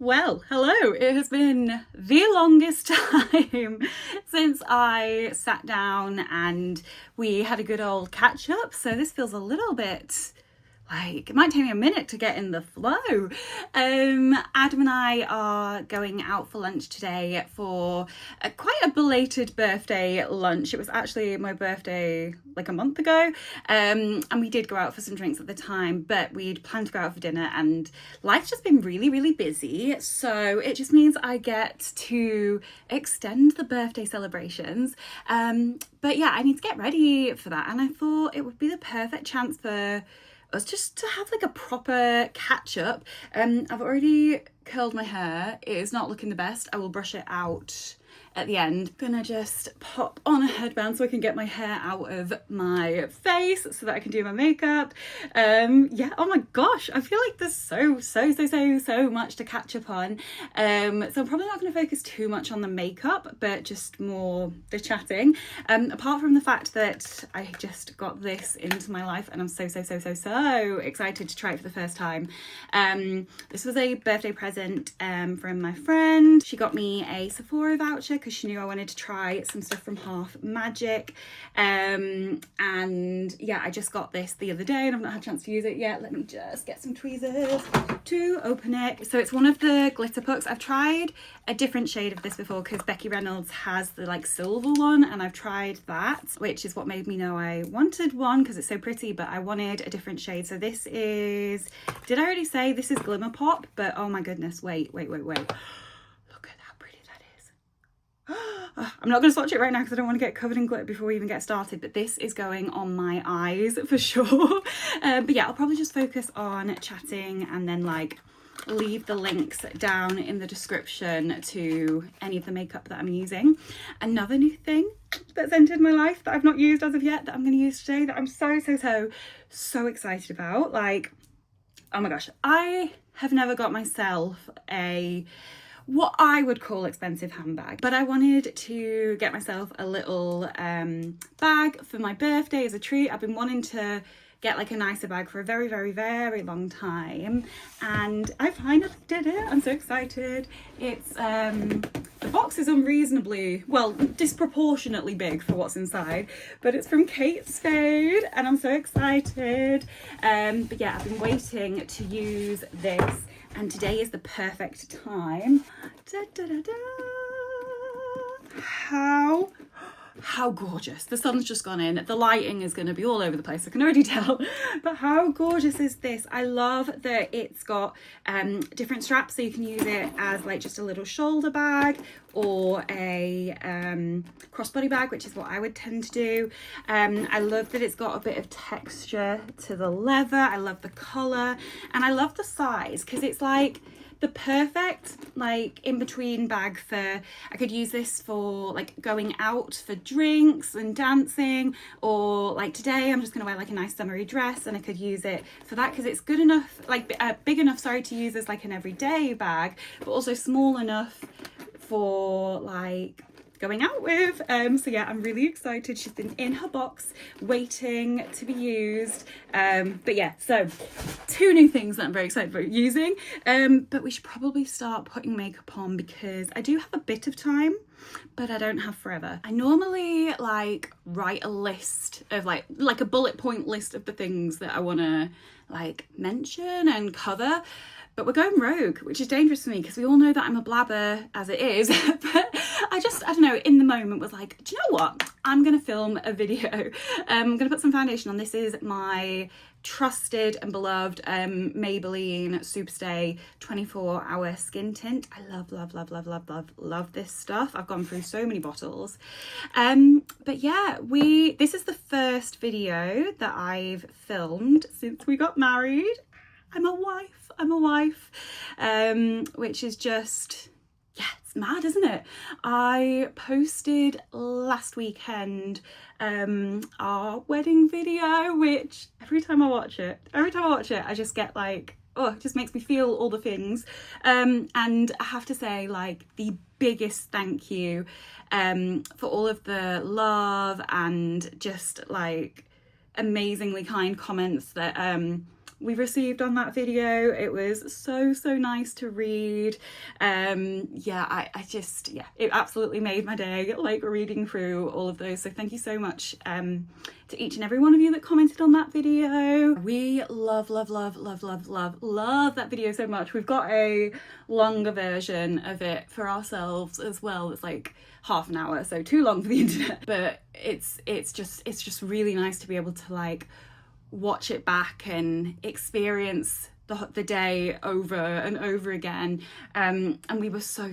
Well, hello. It has been the longest time since I sat down and we had a good old catch up. So this feels a little bit like it might take me a minute to get in the flow. Adam and I are going out for lunch today for quite a belated birthday lunch. It was actually my birthday like a month ago, and we did go out for some drinks at the time, but we'd planned to go out for dinner and life's just been really busy, so it just means I get to extend the birthday celebrations. But yeah, I need to get ready for that, and I thought it would be the perfect chance for us just to have like a proper catch up. I've already curled my hair. It is not looking the best. I will brush it out at the end. Gonna just pop on a headband so I can get my hair out of my face so that I can do my makeup. Yeah, oh my gosh, I feel like there's so much to catch up on. So I'm probably not going to focus too much on the makeup, but just more the chatting. Apart from the fact that I just got this into my life and I'm so excited to try it for the first time. This was a birthday present from my friend. She got me a Sephora voucher because she knew I wanted to try some stuff from Half Magic, and yeah, I just got this the other day and I've not had a chance to use it yet. Let me just get some tweezers to open it. So it's one of the Glitterpucks. I've tried a different shade of this before because Becky Reynolds has the like silver one, and I've tried that, which is what made me know I wanted one because it's so pretty, but I wanted a different shade. So this is, did I already say this is Glimmer Pop? But oh my goodness, wait. I'm not going to swatch it right now because I don't want to get covered in glitter before we even get started, but this is going on my eyes for sure. But yeah, I'll probably just focus on chatting and then like leave the links down in the description to any of the makeup that I'm using. Another new thing that's entered my life that I've not used as of yet that I'm going to use today that I'm so excited about. Like, oh my gosh, I have never got myself what I would call expensive handbag, but I wanted to get myself a little bag for my birthday as a treat. I've been wanting to get like a nicer bag for a very long time, and I finally did it. I'm so excited. It's the box is unreasonably, well, disproportionately big for what's inside, but it's from Kate Spade and I'm so excited. But yeah, I've been waiting to use this, and today is the perfect time. How gorgeous. The sun's just gone in. The lighting is going to be all over the place, I can already tell. But how gorgeous is this? I love that it's got different straps, so you can use it as like just a little shoulder bag or a crossbody bag, which is what I would tend to do. I love that it's got a bit of texture to the leather. I love the colour, and I love the size because it's like the perfect like in between bag for, I could use this for like going out for drinks and dancing, or like today I'm just gonna wear like a nice summery dress and I could use it for that because it's good enough, like big enough, sorry, to use as like an everyday bag, but also small enough for like going out with. So yeah, I'm really excited. She's been in her box waiting to be used. But yeah, so 2 new things that I'm very excited about using. But we should probably start putting makeup on because I do have a bit of time, but I don't have forever. I normally like write a list of like a bullet point list of the things that I want to like mention and cover, but we're going rogue, which is dangerous for me because we all know that I'm a blabber as it is. But I don't know, in the moment was like, do you know what? I'm going to film a video. I'm going to put some foundation on. This is my trusted and beloved Maybelline Superstay 24-hour skin tint. I love this stuff. I've gone through so many bottles. But yeah, this is the first video that I've filmed since we got married. I'm a wife, which is just, yeah, it's mad, isn't it? I posted last weekend our wedding video, which every time I watch it, I just get like, oh, it just makes me feel all the things. And I have to say, like, the biggest thank you for all of the love and just like amazingly kind comments that we received on that video. It was so nice to read. Yeah, it absolutely made my day, like reading through all of those. So thank you so much to each and every one of you that commented on that video. We love that video so much. We've got a longer version of it for ourselves as well. It's like half an hour, so too long for the internet, but it's just really nice to be able to like watch it back and experience the day over and over again. And we were so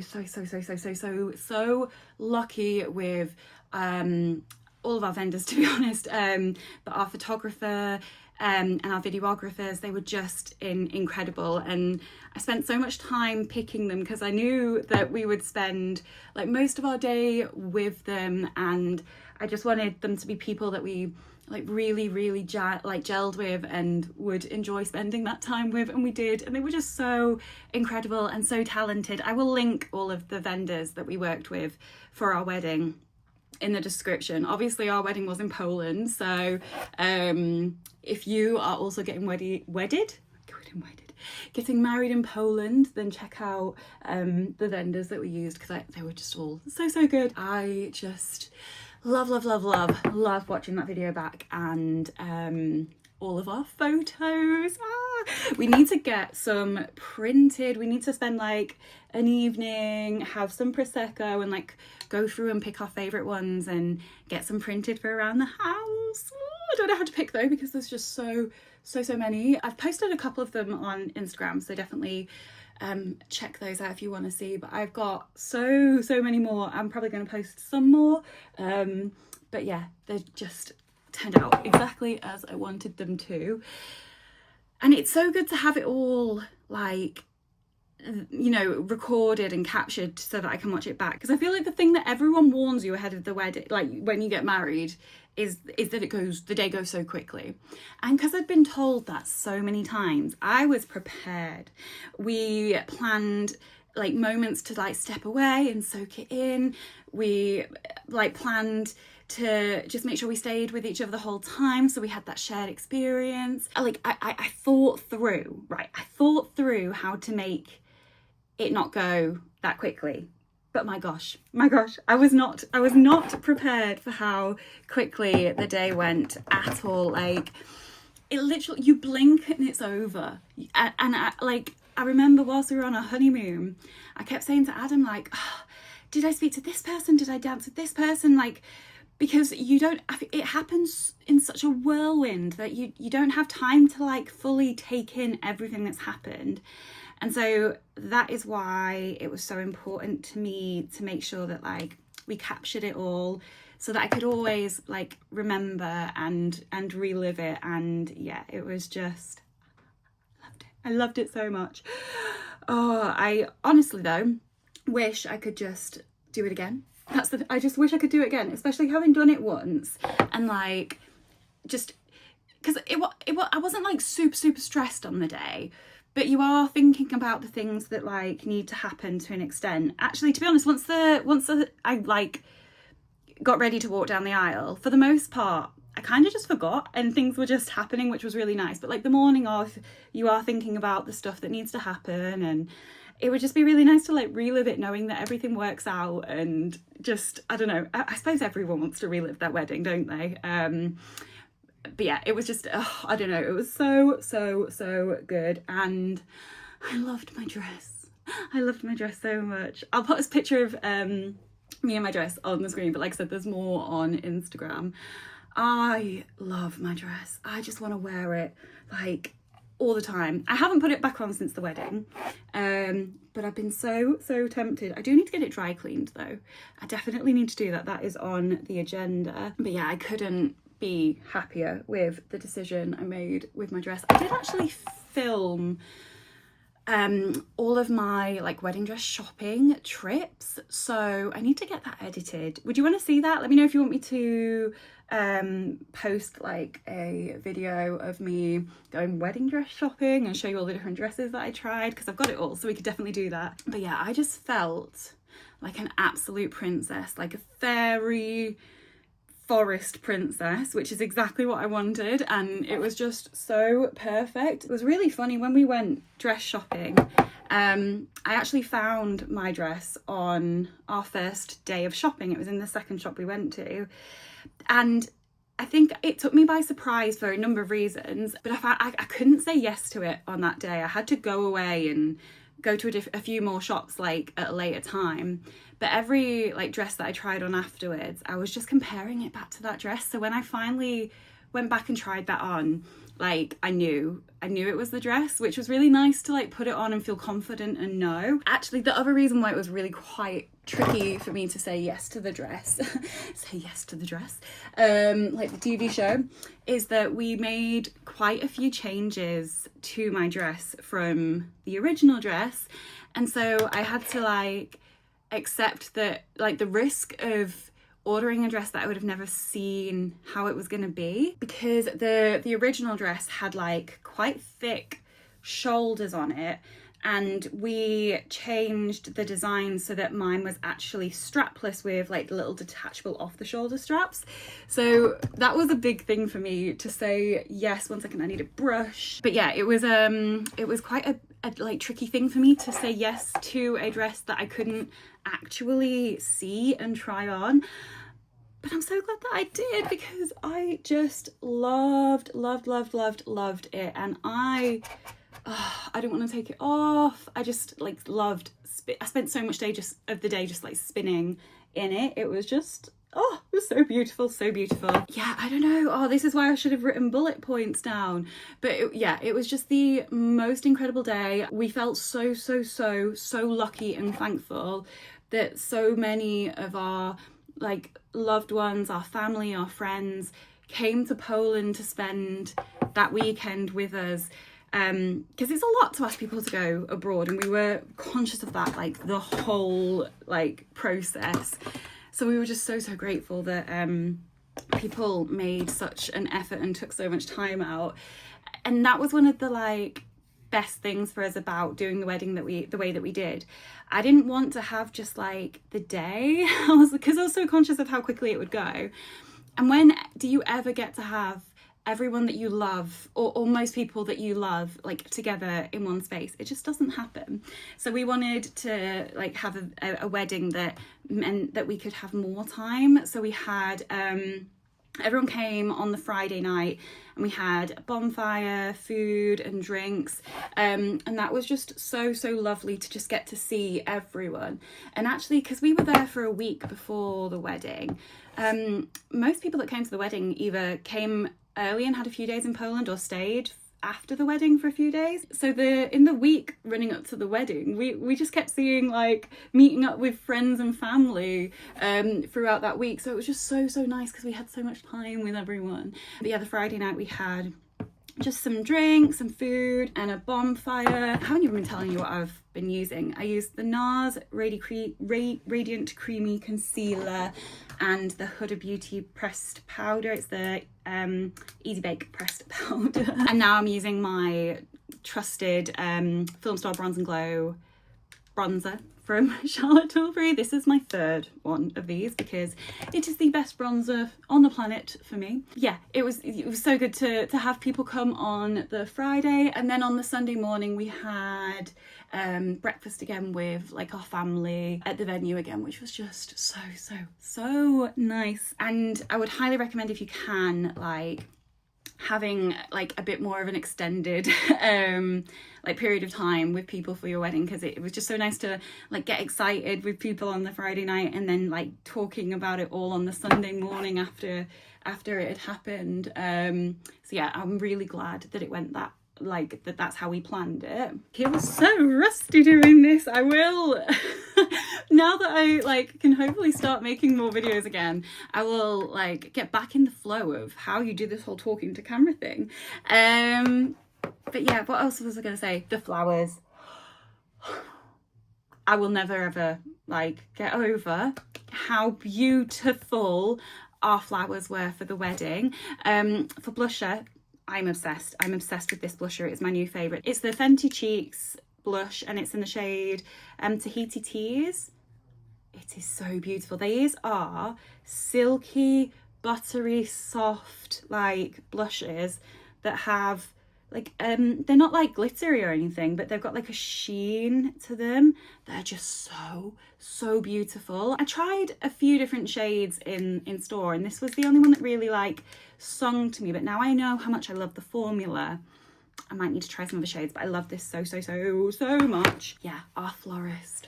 lucky with all of our vendors, to be honest, but our photographer and our videographers, they were just incredible. And I spent so much time picking them because I knew that we would spend like most of our day with them, and I just wanted them to be people that we like really gelled with and would enjoy spending that time with, and we did, and they were just so incredible and so talented. I will link all of the vendors that we worked with for our wedding in the description. Obviously our wedding was in Poland, so if you are also getting getting married in Poland, then check out the vendors that we used, because they were just all so good. I just love watching that video back, and all of our photos. We need to get some printed. We need to spend like an evening, have some prosecco, and like go through and pick our favorite ones and get some printed for around the house. I don't know how to pick though, because there's just so many. I've posted a couple of them on Instagram, so definitely check those out if you want to see. But I've got so many more. I'm probably going to post some more, but yeah, they just turned out exactly as I wanted them to. And it's so good to have it all like, you know, recorded and captured so that I can watch it back, because I feel like the thing that everyone warns you ahead of the wedding, like when you get married, is that the day goes so quickly. And because I'd been told that so many times, I was prepared. We planned like moments to like step away and soak it in. We like planned to just make sure we stayed with each other the whole time, so we had that shared experience. Like I thought through how to make it not go that quickly. But my gosh, I was not prepared for how quickly the day went at all. Like, it literally, you blink and it's over. And I remember whilst we were on our honeymoon, I kept saying to Adam, like, oh, did I speak to this person? Did I dance with this person? Like, because it happens in such a whirlwind that you don't have time to like fully take in everything that's happened. And so that is why it was so important to me to make sure that like we captured it all, so that I could always like remember and relive it. And yeah, it was just, I loved it so much. Oh, I honestly though wish I could just do it again. I just wish I could do it again, especially having done it once, and like just because I wasn't like super stressed on the day, but you are thinking about the things that like need to happen to an extent. Actually, to be honest, once I like got ready to walk down the aisle, for the most part I kind of just forgot and things were just happening, which was really nice. But like the morning of, you are thinking about the stuff that needs to happen, and it would just be really nice to like relive it, knowing that everything works out. And just, I don't know, I suppose everyone wants to relive their wedding, don't they? But yeah, it was just, I don't know, it was so good. And I loved my dress. I loved my dress so much. I'll put a picture of me and my dress on the screen, but like I said, there's more on Instagram. I love my dress. I just want to wear it like all the time. I haven't put it back on since the wedding, but I've been so tempted. I do need to get it dry cleaned though. I definitely need to do that. That is on the agenda. But yeah, I couldn't be happier with the decision I made with my dress. I did actually film all of my like wedding dress shopping trips, so I need to get that edited. Would you want to see that? Let me know if you want me to post like a video of me going wedding dress shopping and show you all the different dresses that I tried, because I've got it all, so we could definitely do that. But yeah, I just felt like an absolute princess, like a fairy forest princess, which is exactly what I wanted, and it was just so perfect. It was really funny when we went dress shopping. I actually found my dress on our first day of shopping. It was in the second shop we went to, and I think it took me by surprise for a number of reasons, but I couldn't say yes to it on that day. I had to go away and go to a few more shops like at a later time. But every like dress that I tried on afterwards, I was just comparing it back to that dress. So when I finally went back and tried that on, like I knew it was the dress, which was really nice to like put it on and feel confident and know. Actually, the other reason why it was really quite tricky for me to say yes to the dress, like the TV show, is that we made quite a few changes to my dress from the original dress. And so I had to like accept that like the risk of ordering a dress that I would have never seen how it was going to be, because the original dress had like quite thick shoulders on it, and we changed the design so that mine was actually strapless with like the little detachable off the shoulder straps. So that was a big thing for me to say yes. One second, I need a brush. But yeah, it was quite a like tricky thing for me to say yes to a dress that I couldn't actually see and try on. But I'm so glad that I did, because I just loved it, and I didn't want to take it off. I just like loved I spent so much of the day just like spinning in it. It was just, oh, it was so beautiful, so beautiful. Yeah, I don't know. Oh, this is why I should have written bullet points down. But it was just the most incredible day. We felt so lucky and thankful that so many of our like loved ones, our family, our friends came to Poland to spend that weekend with us. Because it's a lot to ask people to go abroad, and we were conscious of that like the whole like process. So we were just so grateful that people made such an effort and took so much time out. And that was one of the like best things for us about doing the wedding the way that we did. I didn't want to have just like the day, because I was so conscious of how quickly it would go. And when do you ever get to have everyone that you love, or most people that you love, like together in one space? It just doesn't happen. So we wanted to like have a wedding that meant that we could have more time. So we had everyone came on the Friday night, and we had a bonfire, food and drinks, and that was just so lovely to just get to see everyone. And actually, because we were there for a week before the wedding, most people that came to the wedding either came early and had a few days in Poland, or stayed after the wedding for a few days. So in the week running up to the wedding, we just kept seeing like meeting up with friends and family throughout that week. So it was just so nice, because we had so much time with everyone. But yeah, the Friday night we had just some drinks, some food, and a bonfire. I haven't even been telling you what I've been using. I used the NARS Radiant Creamy Concealer and the Huda Beauty Pressed Powder. It's the Easy Bake Pressed Powder. And now I'm using my trusted Filmstar Bronze and Glow bronzer from Charlotte Tilbury. This is my third one of these, because it is the best bronzer on the planet for me. Yeah, it was so good to have people come on the Friday, and then on the Sunday morning we had breakfast again with like our family at the venue again, which was just so nice. And I would highly recommend, if you can, like having like a bit more of an extended like period of time with people for your wedding, because it was just so nice to like get excited with people on the Friday night, and then like talking about it all on the Sunday morning after it had happened. So yeah, I'm really glad that it went that's how we planned it. I was so rusty doing this. I will now that I like can hopefully start making more videos again, I will like get back in the flow of how you do this whole talking to camera thing. But yeah, what else was I gonna say? The flowers. I will never ever like get over how beautiful our flowers were for the wedding. For blusher, I'm obsessed with this blusher. It's my new favourite. It's the Fenty Cheeks blush, and it's in the shade Tahiti Tears. It is so beautiful. These are silky buttery soft like blushes that have like they're not like glittery or anything, but they've got like a sheen to them. They're just so beautiful. I tried a few different shades in store, and this was the only one that really like sung to me, but now I know how much I love the formula. I might need to try some other shades, but I love this so much. Yeah, our florist.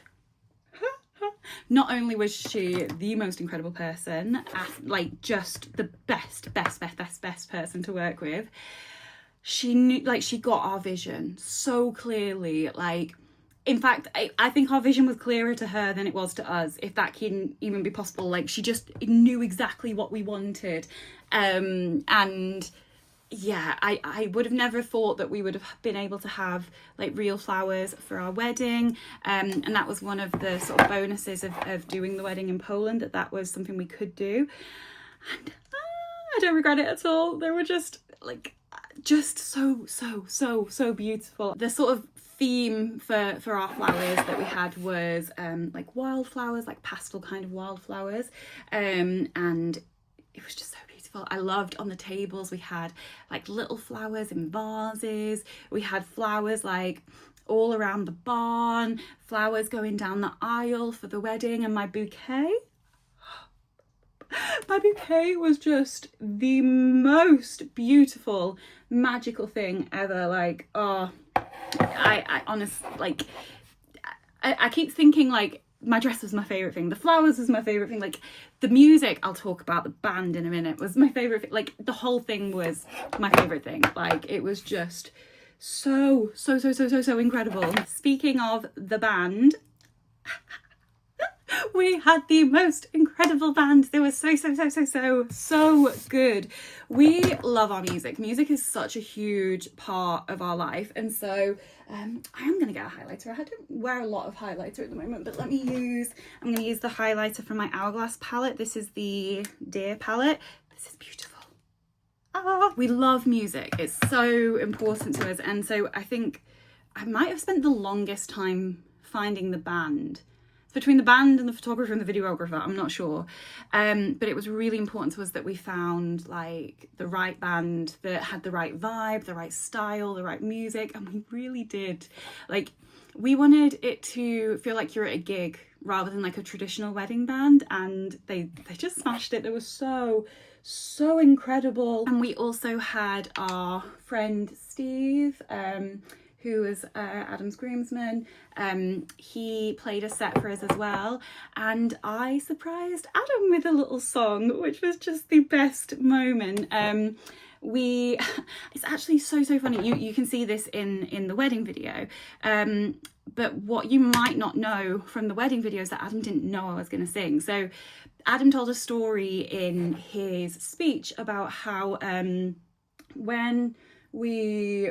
Not only was she the most incredible person, like just the best person to work with, she knew, like, she got our vision so clearly. Like, in fact, I think our vision was clearer to her than it was to us, if that can even be possible. Like, she just knew exactly what we wanted. And yeah, I would have never thought that we would have been able to have like real flowers for our wedding. And that was one of the sort of bonuses of doing the wedding in Poland, that was something we could do. And I don't regret it at all. They were just like, just so beautiful. The sort of theme for our flowers that we had was like wildflowers, like pastel kind of wildflowers. And it was just so beautiful. I loved on the tables, we had like little flowers in vases. We had flowers like all around the barn, flowers going down the aisle for the wedding, and my bouquet was just the most beautiful, magical thing ever. Like, oh, I honestly, like, I keep thinking like my dress was my favourite thing, the flowers was my favourite thing, like the music, I'll talk about the band in a minute, was my favourite thing. Like, the whole thing was my favourite thing. Like, it was just so incredible. Speaking of the band, we had the most incredible band. They were so good. We love our music. Music is such a huge part of our life, and so I am gonna get a highlighter. I don't wear a lot of highlighter at the moment, but I'm gonna use the highlighter from my Hourglass palette. This is the Dear palette. This is beautiful. We love music. It's so important to us, and so I think I might have spent the longest time finding the band. Between the band and the photographer and the videographer, I'm not sure. But it was really important to us that we found like the right band that had the right vibe, the right style, the right music. And we really did. Like, we wanted it to feel like you're at a gig rather than like a traditional wedding band. And they just smashed it. They were so incredible. And we also had our friend Steve, who was Adam's groomsman. He played a set for us as well, and I surprised Adam with a little song, which was just the best moment. It's actually so funny. You can see this in the wedding video, but what you might not know from the wedding video is that Adam didn't know I was going to sing. So Adam told a story in his speech about how when we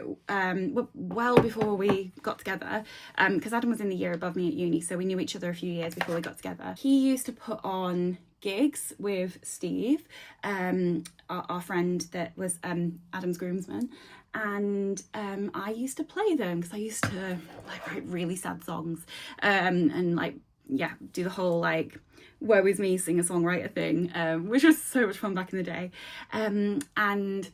well before we got together, because Adam was in the year above me at uni, so we knew each other a few years before we got together. He used to put on gigs with Steve, our friend that was Adam's groomsman, and I used to play them because I used to like write really sad songs, and like, yeah, do the whole like woe is me singer songwriter thing, which was so much fun back in the day. And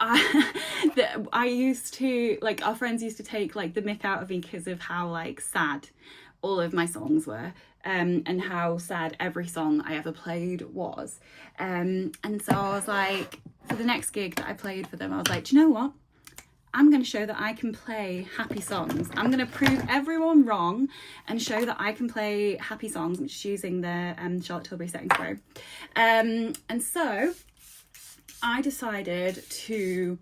I used to, like, our friends used to take like the mick out of me because of how like sad all of my songs were, and how sad every song I ever played was. And so I was like, for the next gig that I played for them, I was like, do you know what? I'm going to show that I can play happy songs. I'm going to prove everyone wrong and show that I can play happy songs, which is using the Charlotte Tilbury Setting Spray. And so I decided to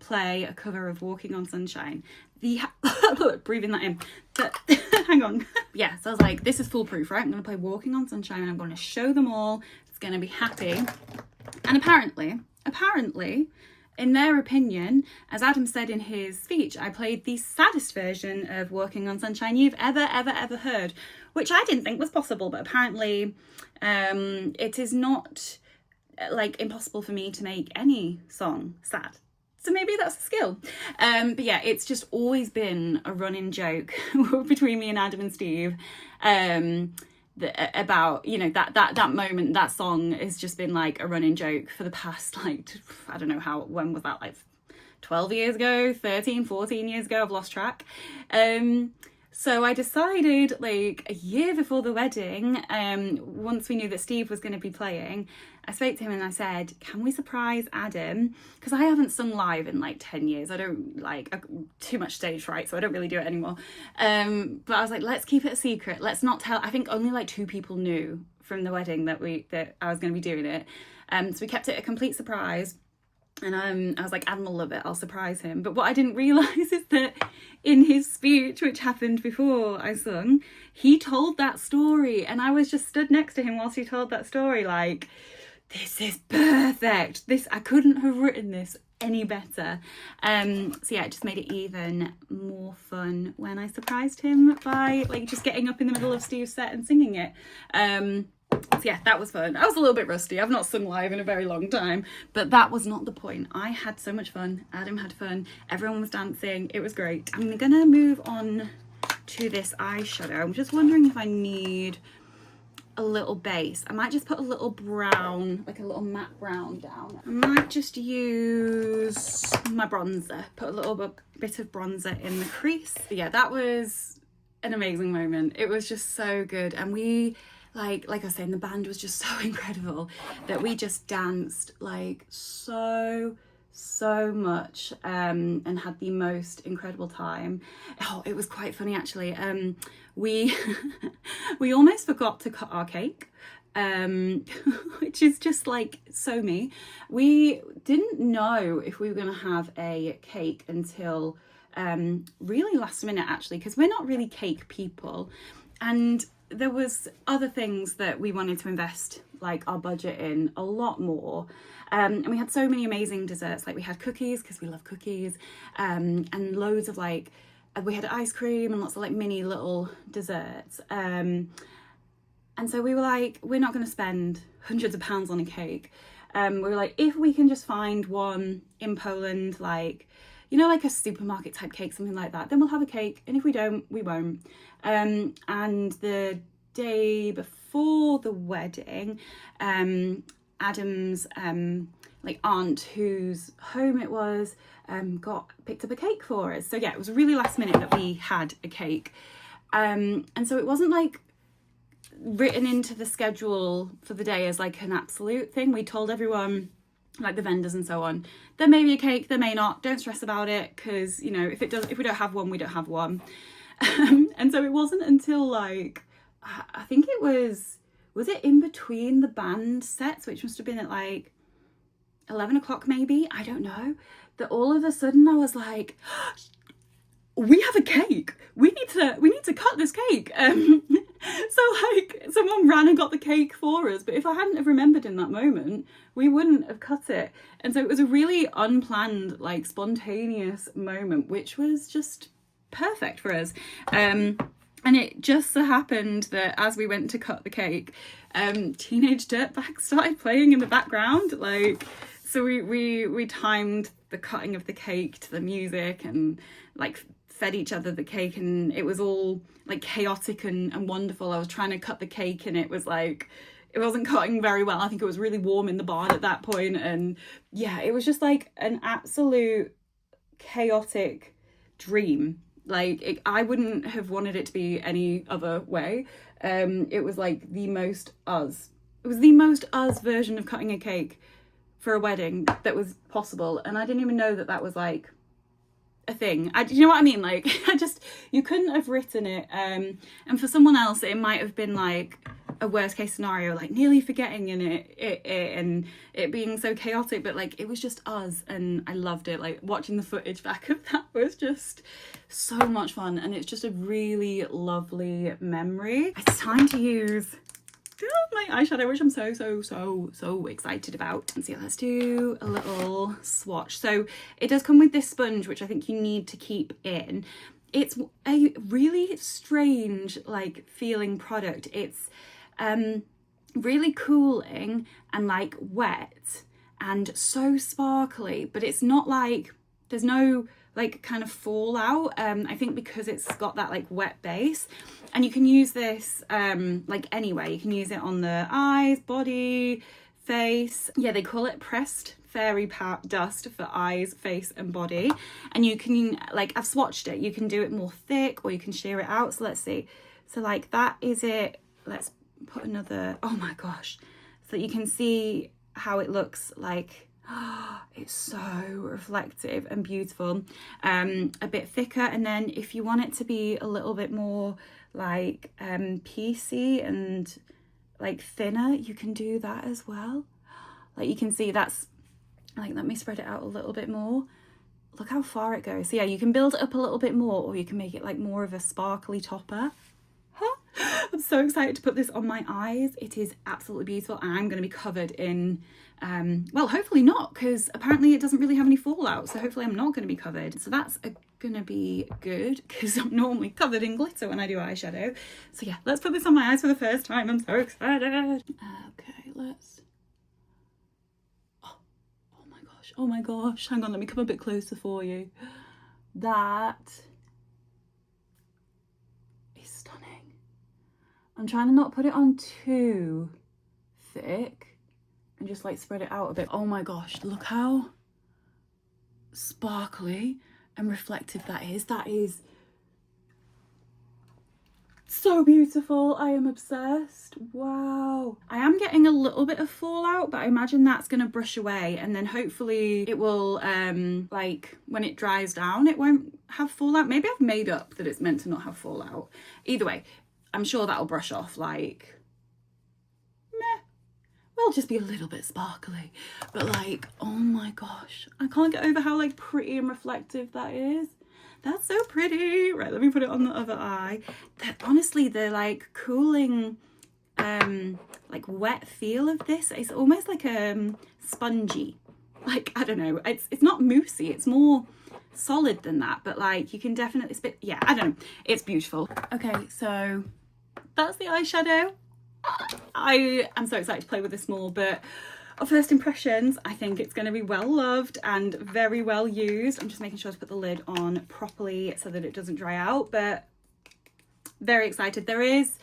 play a cover of Walking on Sunshine. Breathing that in. But hang on. Yeah, so I was like, this is foolproof, right? I'm going to play Walking on Sunshine and I'm going to show them all. It's going to be happy. And apparently, in their opinion, as Adam said in his speech, I played the saddest version of Walking on Sunshine you've ever heard, which I didn't think was possible, but apparently it is not like impossible for me to make any song sad. So maybe that's a skill. But yeah, it's just always been a running joke between me and Adam and Steve, about, you know, that moment, that song has just been like a running joke for the past, like, I don't know when was that, like 12 years ago, 13, 14 years ago, I've lost track. So I decided, like, a year before the wedding, once we knew that Steve was going to be playing, I spoke to him and I said, can we surprise Adam? Because I haven't sung live in like 10 years. I don't too much stage fright, so I don't really do it anymore. But I was like, let's keep it a secret. Let's not tell. I think only like 2 people knew from the wedding that I was going to be doing it. So we kept it a complete surprise. And I was like, Adam will love it, I'll surprise him. But what I didn't realise is that in his speech, which happened before I sung, he told that story. And I was just stood next to him whilst he told that story, like, this is perfect. I couldn't have written this any better. So yeah, it just made it even more fun when I surprised him by like just getting up in the middle of Steve's set and singing it. So yeah, that was fun. I was a little bit rusty. I've not sung live in a very long time, but that was not the point. I had so much fun. Adam had fun. Everyone was dancing. It was great. I'm gonna move on to this eyeshadow. I'm just wondering if I need a little base. I might just put a little brown, like a little matte brown down. I might just use my bronzer, put a little bit of bronzer in the crease. But yeah, that was an amazing moment. It was just so good. And we, like I was saying, the band was just so incredible that we just danced like so much and had the most incredible time. Oh, it was quite funny actually. We we almost forgot to cut our cake, which is just like so me. We didn't know if we were going to have a cake until really last minute actually, because we're not really cake people, and there was other things that we wanted to invest like our budget in a lot more. And we had so many amazing desserts. Like we had cookies because we love cookies, and loads of like, we had ice cream and lots of like mini little desserts. And so we were like, we're not going to spend hundreds of pounds on a cake. We were like, if we can just find one in Poland, like, you know, like a supermarket type cake, something like that, then we'll have a cake. And if we don't, we won't. And the day before the wedding, Adam's like aunt, whose home it was, picked up a cake for us. So yeah, it was really last minute that we had a cake. And so it wasn't like written into the schedule for the day as like an absolute thing. We told everyone, like the vendors and so on, there may be a cake, there may not, don't stress about it, because you know, if we don't have one, we don't have one. And so it wasn't until like, I think it was it in between the band sets, which must have been at like 11 o'clock maybe, I don't know, that all of a sudden I was like, we have a cake, we need to cut this cake. So like someone ran and got the cake for us, but if I hadn't have remembered in that moment, we wouldn't have cut it. And so it was a really unplanned, like spontaneous moment, which was just perfect for us. And it just so happened that as we went to cut the cake, Teenage Dirtbag started playing in the background. Like, so we timed the cutting of the cake to the music and like fed each other the cake, and it was all like chaotic and wonderful. I was trying to cut the cake and it was like, it wasn't cutting very well. I think it was really warm in the barn at that point. And yeah, it was just like an absolute chaotic dream. Like I wouldn't have wanted it to be any other way. It was like the most us. It was the most us version of cutting a cake for a wedding that was possible. And I didn't even know that was like a thing. You know what I mean? Like you couldn't have written it. And for someone else, it might have been like a worst case scenario, like nearly forgetting in it and it being so chaotic, but like it was just us, and I loved it. Like watching the footage back of that was just so much fun, and it's just a really lovely memory. It's time to use my eyeshadow, which I'm so excited about. And so let's do a little swatch. So it does come with this sponge, which I think you need to keep in. It's a really strange like feeling product. It's really cooling and like wet and so sparkly, but it's not like, there's no like kind of fallout, I think because it's got that like wet base. And you can use this like anywhere. You can use it on the eyes, body, face. Yeah, they call it pressed fairy dust for eyes, face and body. And you can, like, I've swatched it, you can do it more thick or you can sheer it out. So let's see. So like that is it. Let's put another, oh my gosh, so that you can see how it looks like. It's so reflective and beautiful. A bit thicker, and then if you want it to be a little bit more like piecey and like thinner, you can do that as well. Like you can see that's like, let me spread it out a little bit more. Look how far it goes. So yeah, you can build it up a little bit more, or you can make it like more of a sparkly topper. I'm so excited to put this on my eyes. It is absolutely beautiful, and I'm going to be covered in well, hopefully not, because apparently it doesn't really have any fallout, so hopefully I'm not going to be covered. So that's going to be good, because I'm normally covered in glitter when I do eyeshadow. So yeah, let's put this on my eyes for the first time. I'm so excited. Okay, let's, oh my gosh, hang on, let me come a bit closer for you. That is stunning. I'm trying to not put it on too thick and just like spread it out a bit. Oh my gosh, look how sparkly and reflective that is. That is so beautiful. I am obsessed. Wow. I am getting a little bit of fallout, but I imagine that's going to brush away, and then hopefully it will like when it dries down it won't have fallout. Maybe I've made up that it's meant to not have fallout. Either way, I'm sure that'll brush off, like meh, will just be a little bit sparkly, but like, oh my gosh, I can't get over how like pretty and reflective that is. That's so pretty. Right, let me put it on the other eye. Honestly, the like cooling like wet feel of this, it's almost like spongy, like, I don't know, it's not moussey, it's more solid than that, but like you can definitely spit, yeah, I don't know, it's beautiful. Okay, so that's the eyeshadow. I am so excited to play with this more, but our first impressions, I think it's going to be well loved and very well used. I'm just making sure to put the lid on properly so that it doesn't dry out, but very excited. There's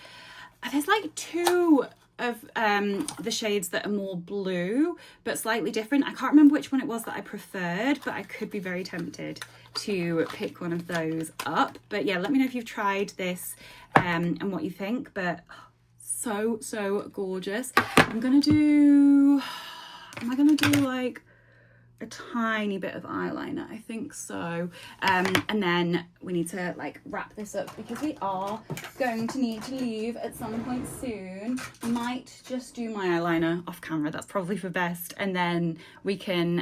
like two of the shades that are more blue but slightly different. I can't remember which one it was that I preferred, but I could be very tempted to pick one of those up. But yeah, let me know if you've tried this and what you think. But so gorgeous. Am I gonna do like a tiny bit of eyeliner? I think so. And then we need to like wrap this up because we are going to need to leave at some point soon. Might just do my eyeliner off camera, that's probably for best, and then we can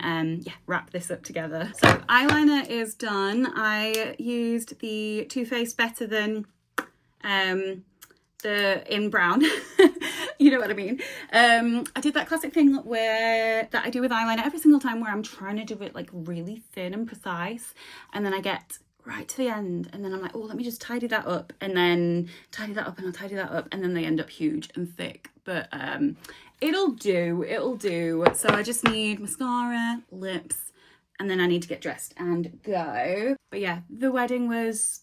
yeah, wrap this up together. So eyeliner is done. I used the Too Faced Better Than in brown. You know what I mean. I did that classic thing that I do with eyeliner every single time, where I'm trying to do it like really thin and precise, and then I get right to the end and then I'm like, oh, let me just tidy that up, and then tidy that up, and I'll tidy that up, and then they end up huge and thick, but it'll do. So I just need mascara, lips, and then I need to get dressed and go. But yeah, the wedding was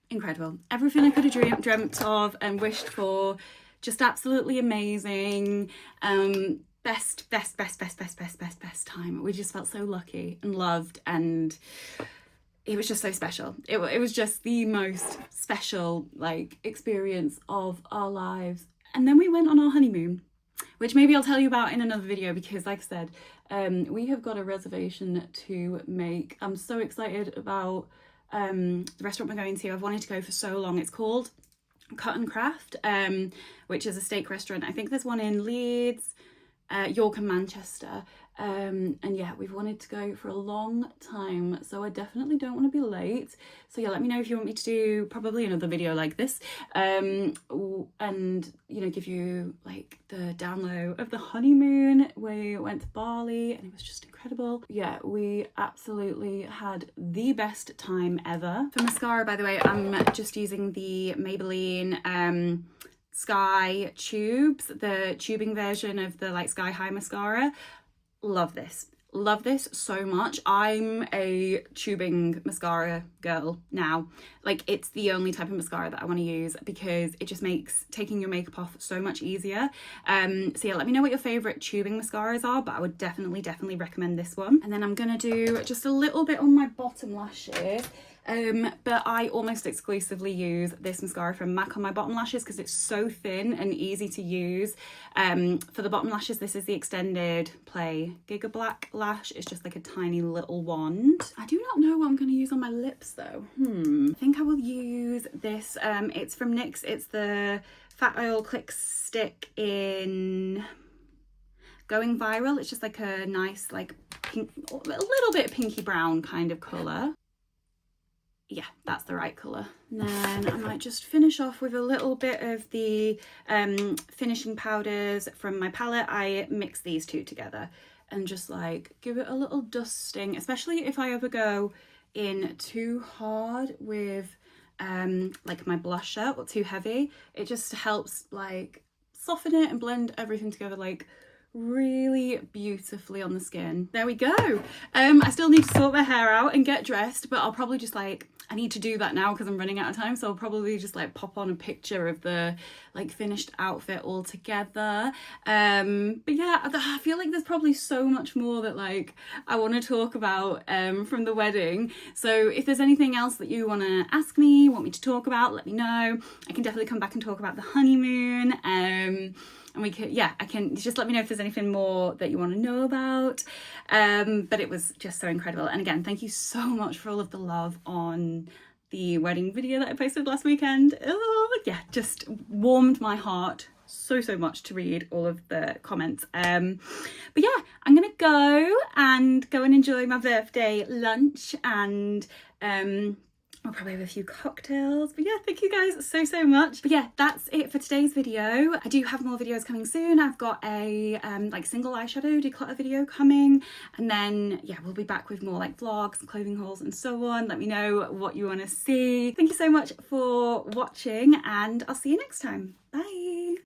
incredible. Everything I could have dreamt of and wished for. Just absolutely amazing. Best time. We just felt so lucky and loved, and it was just so special. It was just the most special like experience of our lives. And then we went on our honeymoon, which maybe I'll tell you about in another video, because like I said, we have got a reservation to make. I'm so excited about the restaurant we're going to. I've wanted to go for so long. It's called Cut and Craft, which is a steak restaurant. I think there's one in Leeds, York and Manchester, and yeah, we've wanted to go for a long time, so I definitely don't want to be late. So yeah, let me know if you want me to do probably another video like this, and you know, give you like the down low of the honeymoon. We went to Bali and it was just incredible. Yeah, we absolutely had the best time ever. For mascara, by the way, I'm just using the Maybelline Sky tubes, the tubing version of the like Sky High mascara. Love this. love this so much. I'm a tubing mascara girl now. Like, it's the only type of mascara that I want to use because it just makes taking your makeup off so much easier. So yeah, let me know what your favorite tubing mascaras are, but I would definitely recommend this one. And then I'm gonna do just a little bit on my bottom lashes. But I almost exclusively use this mascara from MAC on my bottom lashes because it's so thin and easy to use. For the bottom lashes, this is the Extended Play Gigablack lash. It's just like a tiny little wand. I do not know what I'm going to use on my lips though. I think I will use this. It's from NYX. It's the Fat Oil Click Stick in Going Viral. It's just like a nice, like pink, a little bit pinky brown kind of colour. Yeah, that's the right colour. And then I might just finish off with a little bit of the finishing powders from my palette. I mix these two together and just like give it a little dusting, especially if I ever go in too hard with like my blusher or too heavy. It just helps like soften it and blend everything together like really beautifully on the skin. There we go. I still need to sort my hair out and get dressed, but I'll probably just like, I need to do that now because I'm running out of time, so I'll probably just like pop on a picture of the like finished outfit all together. But yeah, I feel like there's probably so much more that like I want to talk about from the wedding. So if there's anything else that you want to ask me, want me to talk about, let me know. I can definitely come back and talk about the honeymoon. And we could, yeah, I can just let me know if there's anything more that you want to know about. But it was just so incredible. And again, thank you so much for all of the love on the wedding video that I posted last weekend. Oh, yeah, just warmed my heart so much to read all of the comments. But yeah, I'm gonna go and enjoy my birthday lunch, and I'll probably have a few cocktails. But yeah, thank you guys so much. But yeah, that's it for today's video. I do have more videos coming soon. I've got a like single eyeshadow declutter video coming, and then yeah, we'll be back with more like vlogs and clothing hauls and so on. Let me know what you want to see. Thank you so much for watching, and I'll see you next time. Bye.